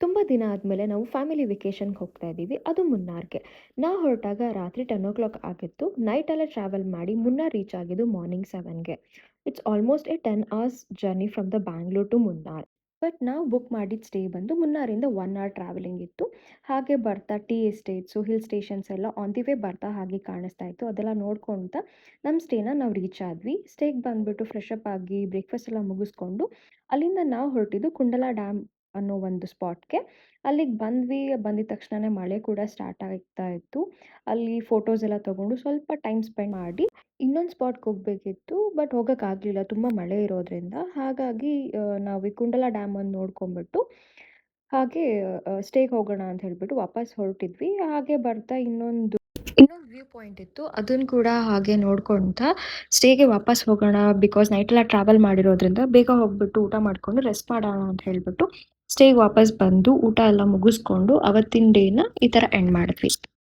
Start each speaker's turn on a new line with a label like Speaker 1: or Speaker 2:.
Speaker 1: ತುಂಬ ದಿನ ಆದಮೇಲೆ ನಾವು ಫ್ಯಾಮಿಲಿ ವೆಕೇಷನ್ಗೆ ಹೋಗ್ತಾ ಇದ್ದೀವಿ, ಅದು ಮುನ್ನಾರ್ಗೆ. ನಾವು ಹೊರಟಾಗ ರಾತ್ರಿ 10 ಆಗಿತ್ತು. ನೈಟೆಲ್ಲ ಟ್ರಾವೆಲ್ ಮಾಡಿ ಮುನ್ನಾರ್ ರೀಚ್ ಆಗಿದ್ದು ಮಾರ್ನಿಂಗ್ 7ಗೆ. It's almost a 10 hours journey from the Bangalore to Munnar. But ನಾವು ಬುಕ್ ಮಾಡಿದ ಸ್ಟೇ ಬಂದು ಮುನ್ನಾರಿಂದ 1 ಅವರ್ ಟ್ರಾವೆಲಿಂಗ್ ಇತ್ತು. ಹಾಗೆ ಬರ್ತಾ ಟೀ ಎಸ್ಟೇಟ್ಸು, ಹಿಲ್ ಸ್ಟೇಷನ್ಸ್ ಎಲ್ಲ ಆನ್ ದಿ ವೇ ಬರ್ತಾ ಹಾಗೆ ಕಾಣಿಸ್ತಾ ಇತ್ತು. ಅದೆಲ್ಲ ನೋಡ್ಕೊಳ್ತಾ ನಮ್ಮ ಸ್ಟೇನ ನಾವು ರೀಚ್ ಆದ್ವಿ. ಸ್ಟೇಗೆ ಬಂದುಬಿಟ್ಟು ಫ್ರೆಶ್ ಅಪ್ ಆಗಿ ಬ್ರೇಕ್ಫಾಸ್ಟ್ ಎಲ್ಲ ಮುಗಿಸ್ಕೊಂಡು ಅಲ್ಲಿಂದ ನಾವು ಹೊರಟಿದ್ದು ಕುಂಡಲ ಡ್ಯಾಮ್ ಅನ್ನೋ ಒಂದು ಸ್ಪಾಟ್‌ಗೆ. ಅಲ್ಲಿಗೆ ಬಂದ್ವಿ. ಬಂದಿದ ತಕ್ಷಣನೇ ಮಳೆ ಕೂಡ ಸ್ಟಾರ್ಟ್ ಆಗ್ತಾ ಇತ್ತು. ಅಲ್ಲಿ ಫೋಟೋಸ್ ಎಲ್ಲ ತಗೊಂಡು ಸ್ವಲ್ಪ ಟೈಮ್ ಸ್ಪೆಂಡ್ ಮಾಡಿ ಇನ್ನೊಂದು ಸ್ಪಾಟ್‌ಗೆ ಹೋಗಬೇಕಿತ್ತು. ಬಟ್ ಹೋಗೋಕ್ಕಾಗಲಿಲ್ಲ ತುಂಬ ಮಳೆ ಇರೋದ್ರಿಂದ. ಹಾಗಾಗಿ ನಾವು ಈ ಕುಂಡಲ ಡ್ಯಾಮ್ ಒಂದು ನೋಡ್ಕೊಂಬಿಟ್ಟು ಹಾಗೆ ಸ್ಟೇಗೆ ಹೋಗೋಣ ಅಂತ ಹೇಳ್ಬಿಟ್ಟು ವಾಪಸ್ ಹೊರಟಿದ್ವಿ. ಹಾಗೆ ಬರ್ತಾ ಇನ್ನೊಂದು ವ್ಯೂ ಪಾಯಿಂಟ್ ಇತ್ತು. ಅದನ್ನು ಕೂಡ ಹಾಗೆ ನೋಡ್ಕೊಂತಾ ಸ್ಟೇಗೆ ವಾಪಸ್ ಹೋಗೋಣ ಬಿಕಾಸ್ ನೈಟೆಲ್ಲ ಟ್ರಾವೆಲ್ ಮಾಡಿರೋದ್ರಿಂದ ಬೇಗ ಹೋಗ್ಬಿಟ್ಟು ಊಟ ಮಾಡಿಕೊಂಡು ರೆಸ್ಟ್ ಮಾಡೋಣ ಅಂತ ಹೇಳ್ಬಿಟ್ಟು ಸ್ಟೇಗೆ ವಾಪಸ್ ಬಂದು ಊಟ ಎಲ್ಲ ಮುಗಿಸ್ಕೊಂಡು ಅವತ್ತಿನ ಡೇನ ಈ ಥರ ಎಂಡ್ ಮಾಡಿದ್ವಿ.